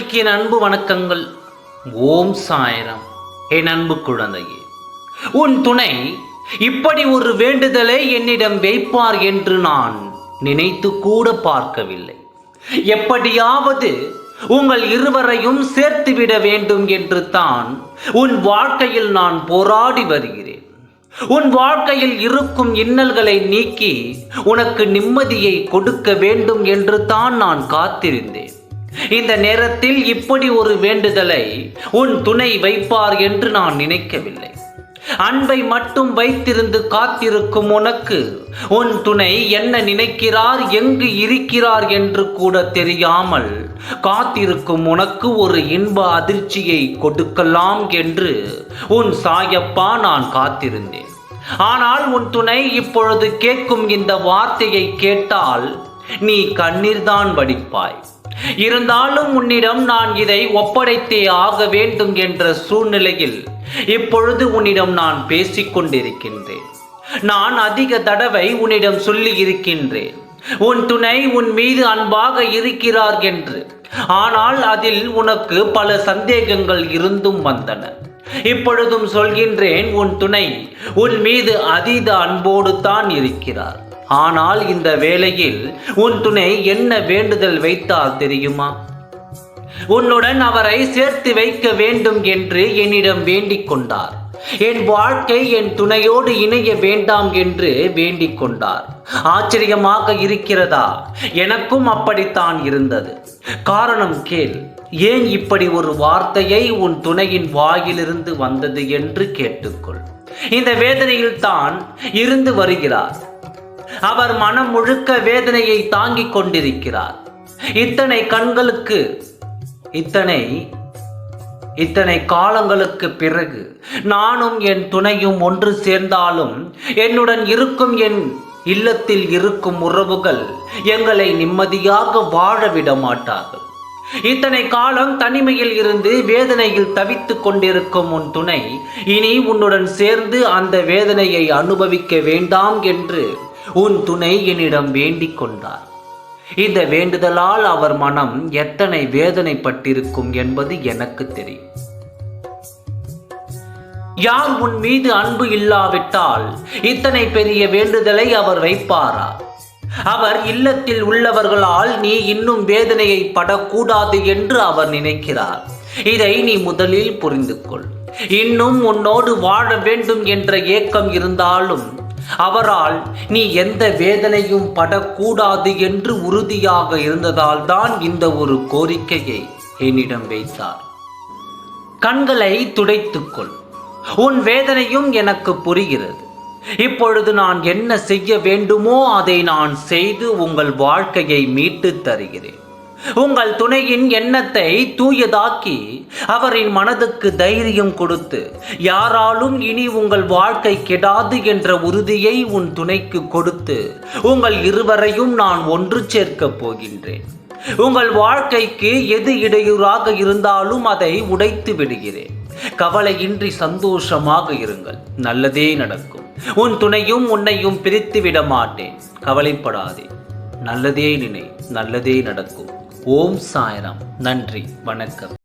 அனைவருக்கு என் அன்பு வணக்கங்கள். ஓம் சாய்ராம். என் அன்பு குழந்தையே, உன் துணை இப்படி ஒரு வேண்டுதலை என்னிடம் வைப்பார் என்று நான் நினைத்து கூட பார்க்கவில்லை. எப்படியாவது உங்கள் இருவரையும் சேர்த்துவிட வேண்டும் என்று தான் உன் வாழ்க்கையில் நான் போராடி வருகிறேன். உன் வாழ்க்கையில் இருக்கும் இன்னல்களை நீக்கி உனக்கு நிம்மதியை கொடுக்க வேண்டும் என்று தான் நான் காத்திருந்தேன். இந்த நேரத்தில் இப்படி ஒரு வேண்டுதலை உன் துணை வைப்பார் என்று நான் நினைக்கவில்லை. அன்பை மட்டும் வைத்திருந்து காத்திருக்கும் உனக்கு உன் துணை என்ன நினைக்கிறார், எங்கு இருக்கிறார் என்று கூட தெரியாமல் காத்திருக்கும் உனக்கு ஒரு இன்ப அதிர்ச்சியை கொடுக்கலாம் என்று உன் சாயப்பா நான் காத்திருந்தேன். ஆனால் உன் துணை இப்பொழுது கேட்கும் இந்த வார்த்தையை கேட்டால் நீ கண்ணீர்தான் வடிப்பாய். இருந்தாலும் உன்னிடம் நான் இதை ஒப்படைத்தே ஆக வேண்டும் என்ற சூழ்நிலையில் இப்பொழுது உன்னிடம் நான் பேசிக்கொண்டிருக்கின்றேன். நான் அதிக தடவை உன்னிடம் சொல்லி இருக்கின்றேன், உன் துணை உன் மீது அன்பாக இருக்கிறார் என்று. ஆனால் அதில் உனக்கு பல சந்தேகங்கள் இருந்தும் வந்தன. இப்பொழுதும் சொல்கின்றேன், உன் துணை உன் மீது அதீத அன்போடு தான் இருக்கிறார். ஆனால் இந்த வேளையில் உன் துணை என்ன வேண்டுதல் வைத்தார் தெரியுமா? உன்னுடன் அவரை சேர்த்து வைக்க வேண்டும் என்று என்னிடம் வேண்டிக் கொண்டார். என் வாழ்க்கை என் துணையோடு இணைய வேண்டாம் என்று வேண்டிக் கொண்டார். ஆச்சரியமாக இருக்கிறதா? எனக்கும் அப்படித்தான் இருந்தது. காரணம் கேள். ஏன் இப்படி ஒரு வார்த்தையை உன் துணையின் வாயிலிருந்து வந்தது என்று கேட்டுக்கொள். இந்த வேதனையில் தான் இருந்து வருகிறார். அவர் மனம் முழுக்க வேதனையை தாங்கிக் கொண்டிருக்கிறார். இத்தனை கண்களுக்கு இத்தனை காலங்களுக்கு பிறகு நானும் என் துணையும் ஒன்று சேர்ந்தாலும் என்னுடன் இருக்கும் என் இல்லத்தில் இருக்கும் உறவுகள் எங்களை நிம்மதியாக வாழ விட மாட்டார்கள். இத்தனை காலம் தனிமையில் இருந்து வேதனையில் தவித்துக் கொண்டிருக்கும் உன் துணை இனி உன்னுடன் சேர்ந்து அந்த வேதனையை அனுபவிக்க வேண்டாம் என்று உன் துணை என்னிடம் வேண்டிக் கொண்டார். இந்த வேண்டுதலால் அவர் மனம் எத்தனை வேதனைப்பட்டிருக்கும் என்பது எனக்கு தெரியும். யார் உன் மீது அன்பு இல்லாவிட்டால் இத்தனை பெரிய வேண்டுதலை அவர் வைப்பாரா? அவர் இல்லத்தில் உள்ளவர்களால் நீ இன்னும் வேதனையை படக்கூடாது என்று அவர் நினைக்கிறார். இதை நீ முதலில் புரிந்து கொள். இன்னும் உன்னோடு வாழ வேண்டும் என்ற ஏக்கம் இருந்தாலும் அவரால் நீ எந்த வேதனையும் படக்கூடாது என்று உறுதியாக இருந்ததால் தான் இந்த ஒரு கோரிக்கையை என்னிடம் வைத்தார். கண்களை துடைத்துக்கொள். உன் வேதனையும் எனக்கு புரிகிறது. இப்பொழுது நான் என்ன செய்ய வேண்டுமோ அதை நான் செய்து உங்கள் வாழ்க்கையை மீட்டு தருகிறேன். உங்கள் துணையின் எண்ணத்தை தூயதாக்கி அவரின் மனதுக்கு தைரியம் கொடுத்து யாராலும் இனி உங்கள் வாழ்க்கை கெடாது என்ற உறுதியை உன் துணைக்கு கொடுத்து உங்கள் இருவரையும் நான் ஒன்று சேர்க்கப் போகின்றேன். உங்கள் வாழ்க்கைக்கு எது இடையூறாக இருந்தாலும் அதை உடைத்து விடுகிறேன். கவலையின்றி சந்தோஷமாக இருங்கள். நல்லதே நடக்கும். உன் துணையும் உன்னையும் பிரித்து விட மாட்டேன். கவலைப்படாதே. நல்லதே நினை, நல்லதே நடக்கும். ஓம் சாய்ராம். நன்றி, வணக்கம்.